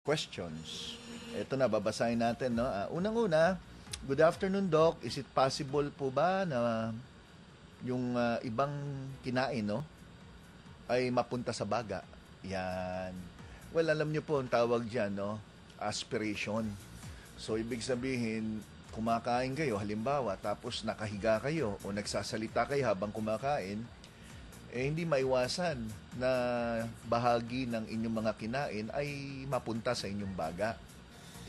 questions. Ito na, babasahin natin. No? Unang-una, good afternoon, Doc. Is it possible po ba na yung ibang kinain, no, ay mapunta sa baga? Yan. Well, alam niyo po ang tawag dyan, no? Aspiration. So, ibig sabihin, kumakain kayo, halimbawa, tapos nakahiga kayo o nagsasalita kayo habang kumakain, hindi maiwasan na bahagi ng inyong mga kinain ay mapunta sa inyong baga.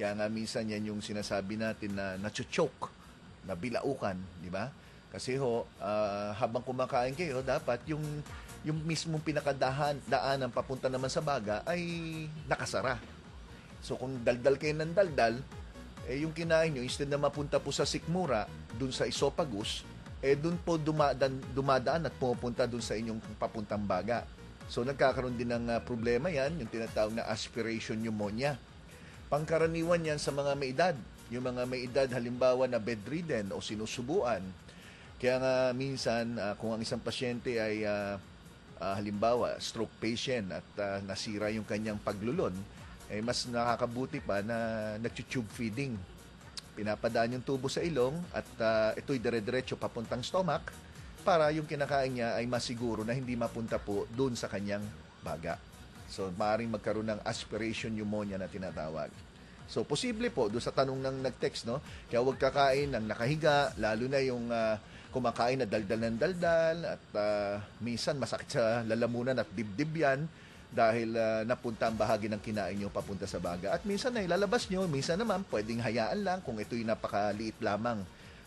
Kaya nga minsan yan yung sinasabi natin na nacho-choke, na bilaukan, di ba? Kasi habang kumakain kayo, dapat yung mismong daanan papunta naman sa baga ay nakasara. So kung daldal kayo ng daldal, yung kinain nyo, instead na mapunta po sa sikmura, dun sa esophagus, dun po dumadaan at pumupunta dun sa inyong papuntang baga. So nagkakaroon din ng problema yan, yung tinatawag na aspiration pneumonia. Pangkaraniwan yan sa mga may edad. Yung mga may edad, halimbawa na bedridden o sinusubuan. Kaya nga minsan, kung ang isang pasyente ay halimbawa stroke patient at nasira yung kanyang paglulon, mas nakakabuti pa na nag-tube feeding. Pinapadaan yung tubo sa ilong at ito'y dire-diretso papuntang stomach para yung kinakain niya ay masiguro na hindi mapunta po doon sa kanyang baga. So, maaaring magkaroon ng aspiration pneumonia na tinatawag. So, posible po, doon sa tanong ng nag-text, no? Kaya huwag kakain ng nakahiga, lalo na yung kumakain na daldal ng daldal at minsan masakit sa lalamunan at dibdib yan dahil napunta ang bahagi ng kinain nyo papunta sa baga. At minsan ay lalabas nyo, minsan naman pwedeng hayaan lang kung ito'y napakaliit lamang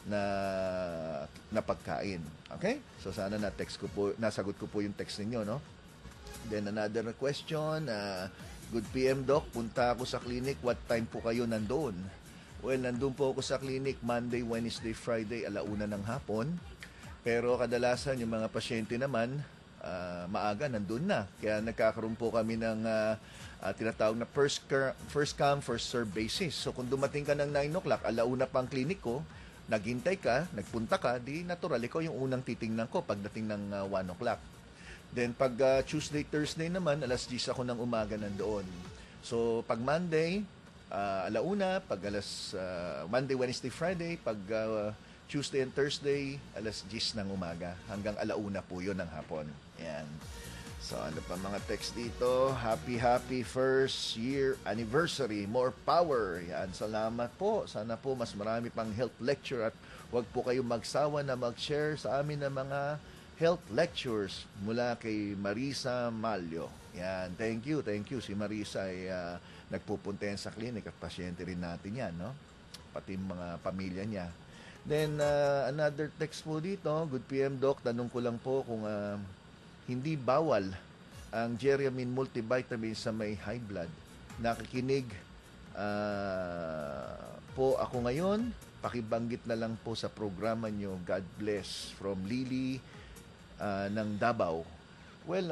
na pagkain. Okay? So sana nasagot ko po yung text ninyo, no? Then another question, good PM Doc, punta ako sa clinic, what time po kayo nandoon? Well, nandun po ako sa clinic Monday, Wednesday, Friday, 1:00 ng hapon. Pero kadalasan yung mga pasyente naman, maaga nandun na. Kaya nagkakaroon po kami ng tinatawag na first come, first serve basis. So kung dumating ka ng 9 o'clock, 1:00 pa ang clinic ko, naghintay ka, nagpunta ka, di natural, ikaw yung unang titingnan ko pagdating ng 1 o'clock. Then pag Tuesday, Thursday naman, 10:00 ako ng umaga nandoon. So pag Monday, 1:00, pag Monday, Wednesday, Friday, pag Tuesday and Thursday, 10:00 ng umaga. Hanggang 1:00 po yun ng hapon. Yan. So, ano pa mga text dito? Happy first year anniversary. More power. Yan. Salamat po. Sana po mas marami pang health lecture at huwag po kayong magsawa na mag-share sa amin ng mga health lectures mula kay Marisa Malyo. Yan. Thank you. Si Marisa ay nagpupunta yan sa clinic at pasyente rin natin yan, no? Pati mga pamilya niya. Then, another text po dito. Good PM Doc, tanong ko lang po kung hindi bawal ang Geriamin multivitamin sa may high blood. Nakikinig po ako ngayon. Pakibanggit na lang po sa programa nyo. God bless. From Lily ng Davao. Well,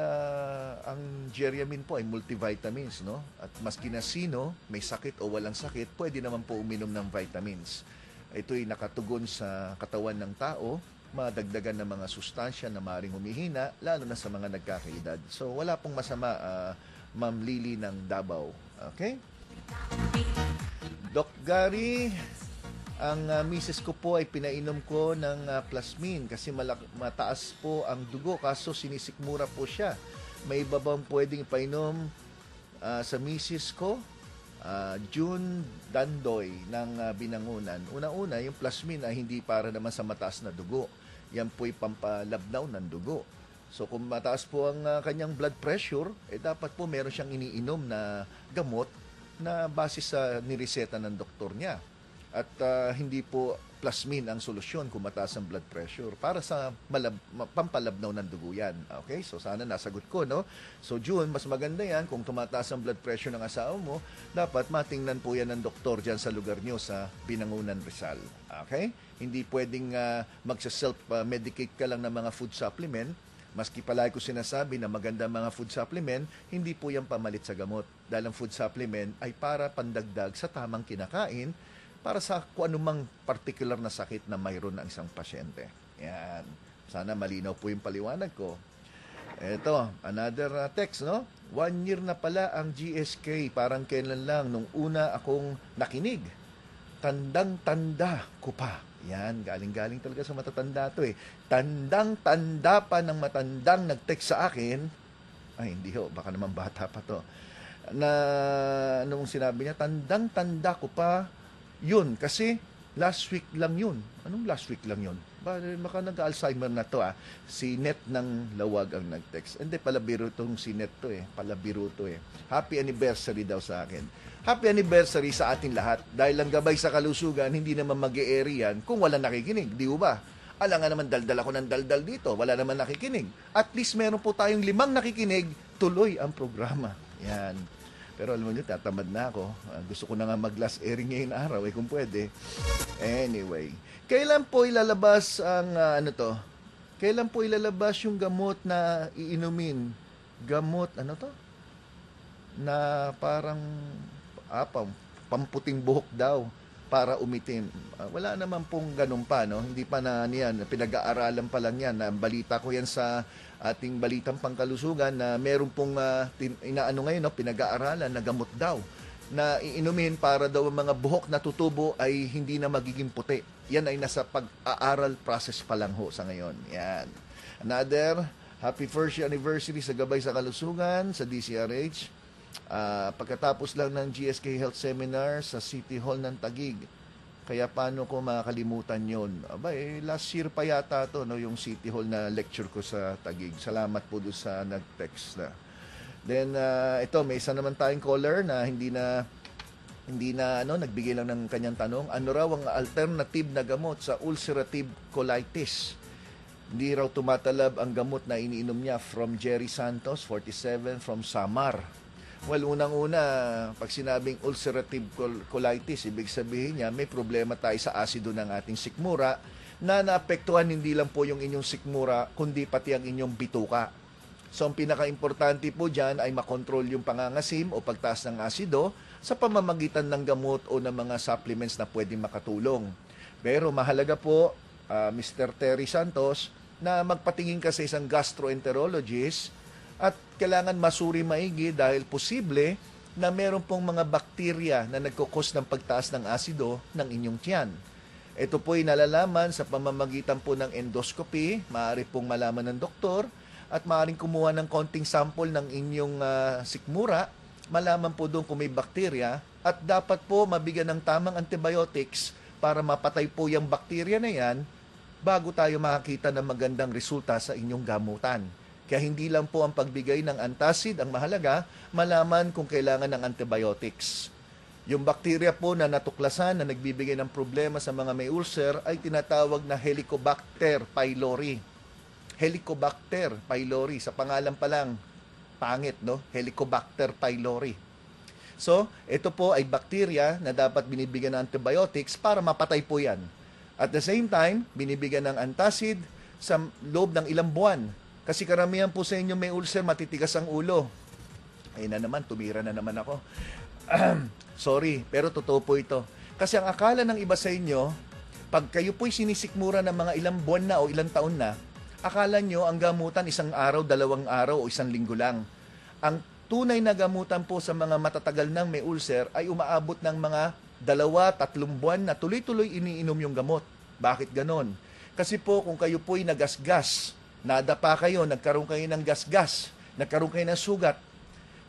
ang Geriamin po ay multivitamins, no? At maski na sino, may sakit o walang sakit, pwede naman po uminom ng vitamins. Ito'y nakatugon sa katawan ng tao, madagdagan ng mga sustansya na maaaring humihina, lalo na sa mga nagkakaedad. So, wala pong masama, Ma'am Lily ng Davao. Okay? Doc Gary, ang misis ko po ay pinainom ko ng plasmin kasi mataas po ang dugo kaso sinisikmura po siya. May iba bang pwedeng ipainom sa misis ko? June Dandoy ng Binangunan. Una-una, yung plasmin ay hindi para naman sa mataas na dugo. Yan po'y pampalabnaw ng dugo. So kung mataas po ang kanyang blood pressure, dapat po meron siyang iniinom na gamot na base sa nireseta ng doktor niya. At hindi po plasmin ang solusyon kung mataas ang blood pressure. Para sa pampalabnaw ng dugo yan. Okay? So sana nasagot ko, no? So June, mas maganda yan kung tumataas ang blood pressure ng asawa mo, dapat matingnan po yan ng doktor dyan sa lugar nyo sa Binangunan, Rizal. Okay? Hindi pwedeng magsa-self-medicate ka lang ng mga food supplement. Maski palagi ko sinasabi na maganda mga food supplement, hindi po yan pamalit sa gamot. Dahil ang food supplement ay para pandagdag sa tamang kinakain para sa kung anumang particular na sakit na mayroon ng isang pasyente. Yan. Sana malinaw po yung paliwanag ko. Eto, another text, no? 1 year na pala ang GSK. Parang kailan lang nung una akong nakinig. Tandang-tanda ko pa. Yan, galing-galing talaga sa matatanda to eh. Tandang-tanda pa ng matandang nag-text sa akin. Ay, hindi ho, baka naman bata pa to. Na, nung sinabi niya, tandang-tanda ko pa. Yun, kasi last week lang yun. Anong last week lang yun? Baka nag-Alzheimer na to ah. Si Net ng Lawag ang nag-text. Hindi, palabiro tong si Net to eh. Palabiro to eh. Happy anniversary daw sa akin. Happy anniversary sa ating lahat. Dahil ang gabay sa kalusugan, hindi naman mag-e-airy yan kung wala nakikinig. Di ba? Ala nga naman, daldal ako ng daldal dito. Wala naman nakikinig. At least meron po tayong 5 nakikinig, tuloy ang programa. Yan. Pero alam mo nyo, tatamad na ako. Gusto ko na nga mag-last airing ngayon araw, kung pwede. Anyway, kailan po ilalabas ang, Kailan po ilalabas yung gamot na iinumin? Gamot, Na parang, pamputing buhok daw para umitim. Wala naman pong ganun pa, no? Hindi pa na niyan, pinag-aaralan pa lang yan. Balita ko yan sa ating balitang pangkalusugan na meron pong ngayon, pinag-aaralan na gamot daw na iinumin para daw ang mga buhok na tutubo ay hindi na magiging puti. Yan ay nasa pag-aaral process pa lang ho sa ngayon. Yan. Another, happy first anniversary sa Gabay sa Kalusugan sa DCRH. Pagkatapos lang ng GSK Health Seminar sa City Hall ng Taguig. Kaya paano ko makakalimutan yon? Last year pa yata to, no, yung City Hall na lecture ko sa Taguig. Salamat po doon sa nag-text na. Then, ito, may isa naman tayong caller na hindi na nagbigay lang ng kanyang tanong. Ano raw ang alternative na gamot sa ulcerative colitis? Hindi raw tumatalab ang gamot na iniinom niya. From Jerry Santos, 47, from Samar. Well, unang-una, pag sinabing ulcerative colitis, ibig sabihin niya may problema tayo sa asido ng ating sikmura na naapektuhan hindi lang po yung inyong sikmura, kundi pati ang inyong bituka. So, ang pinaka-importante po dyan ay makontrol yung pangangasim o pagtaas ng asido sa pamamagitan ng gamot o ng mga supplements na pwedeng makatulong. Pero mahalaga po, Mr. Terry Santos, na magpatingin ka sa isang gastroenterologist at kailangan masuri maigi dahil posible na meron pong mga bakterya na nagkukos ng pagtaas ng asido ng inyong tiyan. Ito po ay nalalaman sa pamamagitan po ng endoscopy, maaari pong malaman ng doktor at maaaring kumuha ng konting sample ng inyong sikmura, malaman po doon kung may bakterya at dapat po mabigyan ng tamang antibiotics para mapatay po yung bakterya na yan bago tayo makakita ng magandang resulta sa inyong gamutan. Kaya hindi lang po ang pagbigay ng antacid ang mahalaga, malaman kung kailangan ng antibiotics. Yung bakterya po na natuklasan na nagbibigay ng problema sa mga may ulcer ay tinatawag na Helicobacter pylori. Helicobacter pylori, sa pangalan pa lang, pangit, no? Helicobacter pylori. So, ito po ay bakterya na dapat binibigyan ng antibiotics para mapatay po yan. At the same time, binibigyan ng antacid sa loob ng ilang buwan. Kasi karamihan po sa inyo may ulcer, matitigas ang ulo. Ayun na naman, tumira na naman ako. Sorry, pero totoo po ito. Kasi ang akala ng iba sa inyo, pag kayo po'y sinisikmura ng mga ilang buwan na o ilang taon na, akala nyo ang gamutan 1 araw, 2 araw o 1 linggo lang. Ang tunay na gamutan po sa mga matatagal ng may ulcer ay umaabot ng mga 2-3 buwan na tuloy-tuloy iniinom yung gamot. Bakit ganon? Kasi po kung kayo po'y nagasgas, nadapa kayo, nagkaroon kayo ng gasgas, nagkaroon kayo ng sugat,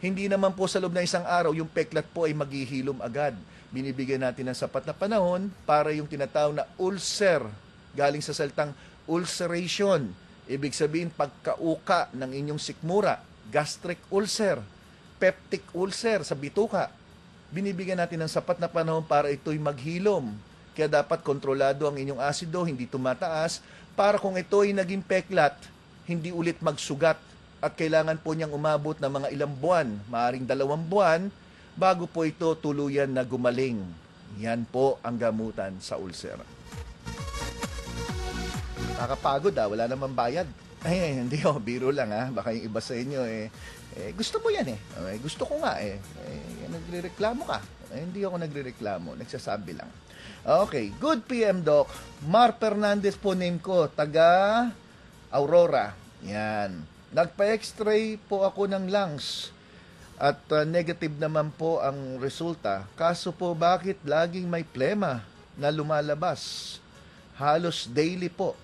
hindi naman po sa loob ng 1 araw, yung peklat po ay maghihilom agad. Binibigyan natin ng sapat na panahon para yung tinatawag na ulcer, galing sa salitang ulceration. Ibig sabihin, pagkauka ng inyong sikmura, gastric ulcer, peptic ulcer sa bituka. Binibigyan natin ng sapat na panahon para ito'y maghilom. Kaya dapat kontrolado ang inyong asido, hindi tumataas, para kung ito ay naging peklat, hindi ulit magsugat at kailangan po niyang umabot ng mga ilang buwan, maaring 2 buwan, bago po ito tuluyan na gumaling. Yan po ang gamutan sa ulcer. Nakakapagod wala namang bayad. Hindi biro lang baka yung iba sa inyo gusto mo yan gusto ko nga nagrereklamo ka. Hindi ako nagrereklamo, nagsasabi lang. Okay, good PM Doc. Mar Fernandez po name ko, taga Aurora. Yan. Nagpa-x-ray po ako ng lungs at negative naman po ang resulta. Kaso po bakit laging may plema na lumalabas? Halos daily po.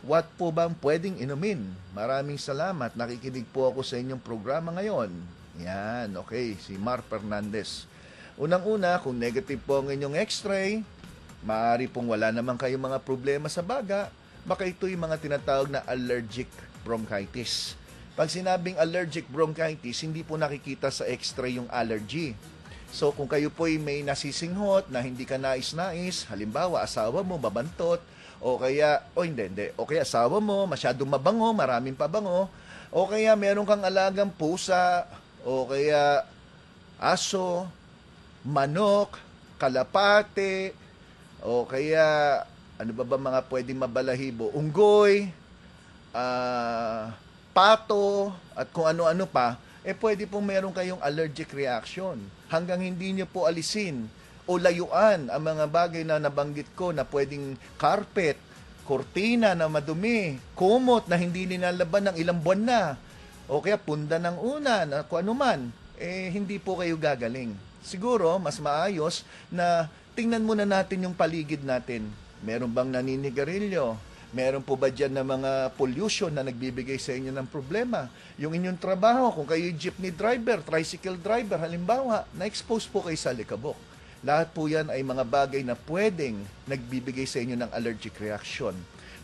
What po bang pwedeng inumin? Maraming salamat. Nakikinig po ako sa inyong programa ngayon. Yan, okay. Si Mar Fernandez. Unang-una, kung negative po ang inyong x-ray, maaari pong wala naman kayong mga problema sa baga, baka ito'y mga tinatawag na allergic bronchitis. Pag sinabing allergic bronchitis, hindi po nakikita sa x-ray yung allergy. So kung kayo po'y may nasisinghot na hindi ka nais-nais, halimbawa asawa mo mabantot, o kaya, hindi, o kaya asawa mo masyadong mabango, maraming pabango, o kaya meron kang alagang pusa, o kaya aso, manok, kalapate, o kaya ano ba mga pwedeng mabalahibo, unggoy, pato, at kung ano-ano pa, pwede pong meron kayong allergic reaction. Hanggang hindi nyo po alisin o layuan ang mga bagay na nabanggit ko na pwedeng carpet, kortina na madumi, kumot na hindi ninalaban ng ilang buwan na, o kaya punda ng unan, kung ano man, hindi po kayo gagaling. Siguro, mas maayos na tingnan muna natin yung paligid natin. Meron bang naninigarilyo? Meron po ba dyan na mga pollution na nagbibigay sa inyo ng problema? Yung inyong trabaho, kung kayo jeepney driver, tricycle driver, halimbawa, na-expose po kayo sa alikabok. Lahat po yan ay mga bagay na pwedeng nagbibigay sa inyo ng allergic reaction.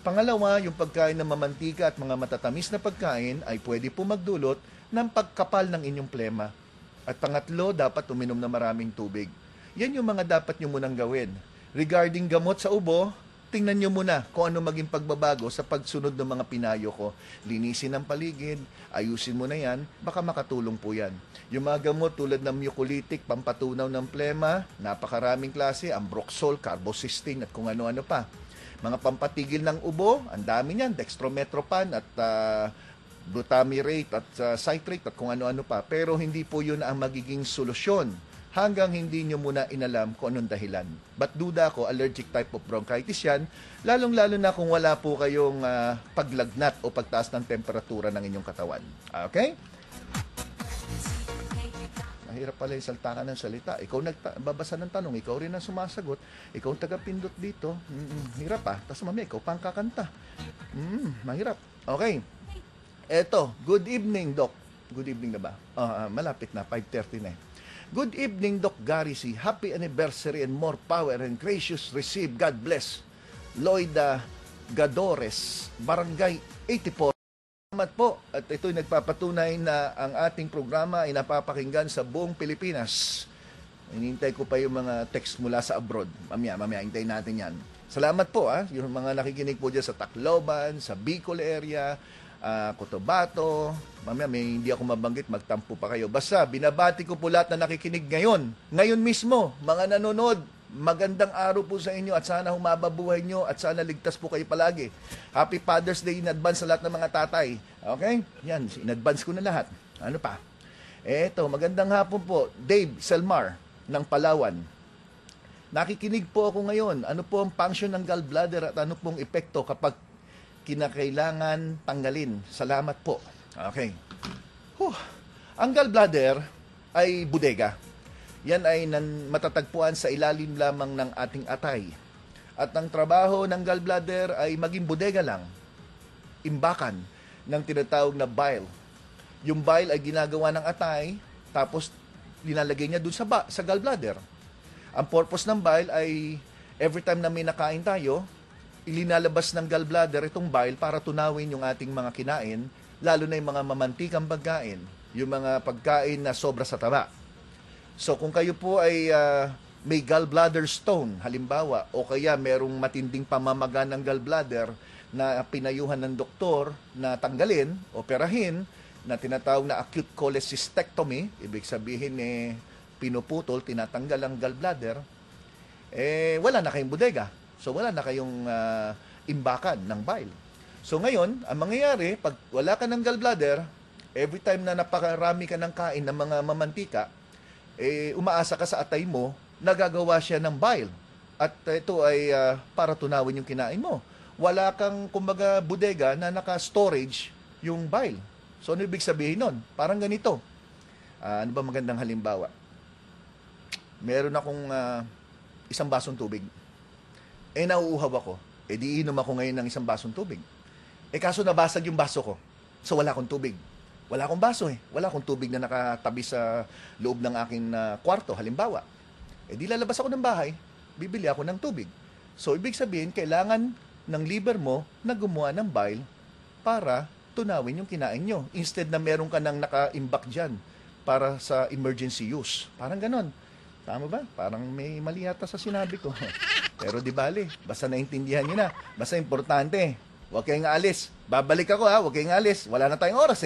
Pangalawa, yung pagkain ng mamantika at mga matatamis na pagkain ay pwede po magdulot ng pagkapal ng inyong plema. At pangatlo, dapat uminom na maraming tubig. Yan yung mga dapat nyo munang gawin. Regarding gamot sa ubo, tingnan nyo muna kung ano maging pagbabago sa pagsunod ng mga pinayo ko. Linisin ang paligid, ayusin mo na yan, baka makatulong po yan. Yung mga gamot tulad ng mucolytic, pampatunaw ng plema, napakaraming klase, ambroxol, carbocysteine at kung ano-ano pa. Mga pampatigil ng ubo, ang dami niyan, dextrometropan at glutamirate at citrate at kung ano-ano pa. Pero hindi po yun ang magiging solusyon hanggang hindi nyo muna inalam kung anong dahilan. But duda ko, allergic type of bronchitis yan, lalong-lalo na kung wala po kayong paglagnat o pagtaas ng temperatura ng inyong katawan. Okay? Mahirap pala yung saltakan ng salita. Ikaw nagbabasa ng tanong, ikaw rin ang sumasagot, ikaw ang tagapindot dito. Hirap Tapos mamaya, ikaw pang kakanta. Mahirap. Okay. Eto, good evening, Doc. Good evening na ba? Malapit na, 5:30 na. Good evening, Doc Gary C. Happy anniversary and more power and gracious receive. God bless. Loida Gadores, Barangay 84. Salamat po. At ito'y nagpapatunay na ang ating programa ay napapakinggan sa buong Pilipinas. Hinihintay ko pa yung mga text mula sa abroad. Mamaya, hintayin natin yan. Salamat po, yung mga nakikinig po dyan sa Tacloban, sa Bicol area, Cotabato. Mamaya hindi ako mabanggit, magtampo pa kayo. Basta, binabati ko po lahat na nakikinig ngayon mismo, mga nanonood, magandang araw po sa inyo at sana humaba buhay nyo at sana ligtas po kayo palagi. Happy Father's Day in advance sa lahat ng mga tatay. Okay? Yan, in advance ko na lahat. Ano pa? Eto, magandang hapon po. Dave Selmar ng Palawan. Nakikinig po ako ngayon. Ano po ang function ng gallbladder at ano pong epekto kapag kinakailangan tanggalin? Salamat po. Okay. Ang gallbladder ay bodega. Yan ay matatagpuan sa ilalim lamang ng ating atay. At ang trabaho ng gallbladder ay maging bodega lang. Imbakan ng tinatawag na bile. Yung bile ay ginagawa ng atay, tapos linalagay niya dun sa gallbladder. Ang purpose ng bile ay every time na may nakain tayo, ilinalabas ng gallbladder itong bile para tunawin yung ating mga kinain, lalo na yung mga mamantikang pagkain, yung mga pagkain na sobra sa taba. So kung kayo po ay may gallbladder stone, halimbawa, o kaya merong matinding pamamaga ng gallbladder na pinayuhan ng doktor na tanggalin, operahin, na tinatawag na acute cholecystectomy, ibig sabihin pinuputol, tinatanggal ang gallbladder, wala na kayong bodega. So wala na kayong imbakan ng bile. So ngayon, ang mangyayari, pag wala ka ng gallbladder, every time na napakarami ka ng kain ng mga mamantika, umaasa ka sa atay mo, nagagawa siya ng bile. At ito ay para tunawin yung kinain mo. Wala kang, kumbaga, bodega na naka-storage yung bile. So, ano ibig sabihin nun? Parang ganito. Ano ba magandang halimbawa? Meron akong isang basong tubig. Nauuhaw ako. Di inom ako ngayon ng isang basong tubig. Kaso nabasag yung baso ko. So, wala akong tubig. Wala akong baso Wala akong tubig na nakatabi sa loob ng aking kwarto, halimbawa. Di lalabas ako ng bahay, bibili ako ng tubig. So, ibig sabihin, kailangan ng liver mo na gumawa ng bile para tunawin yung kinain nyo. Instead na meron ka nang naka-imbak dyan para sa emergency use. Parang ganon. Tama ba? Parang may mali yata sa sinabi ko. Pero di bali, basta naintindihan nyo na. Basta importante, huwag kayong aalis. Babalik ako huwag kayong aalis. Wala na tayong oras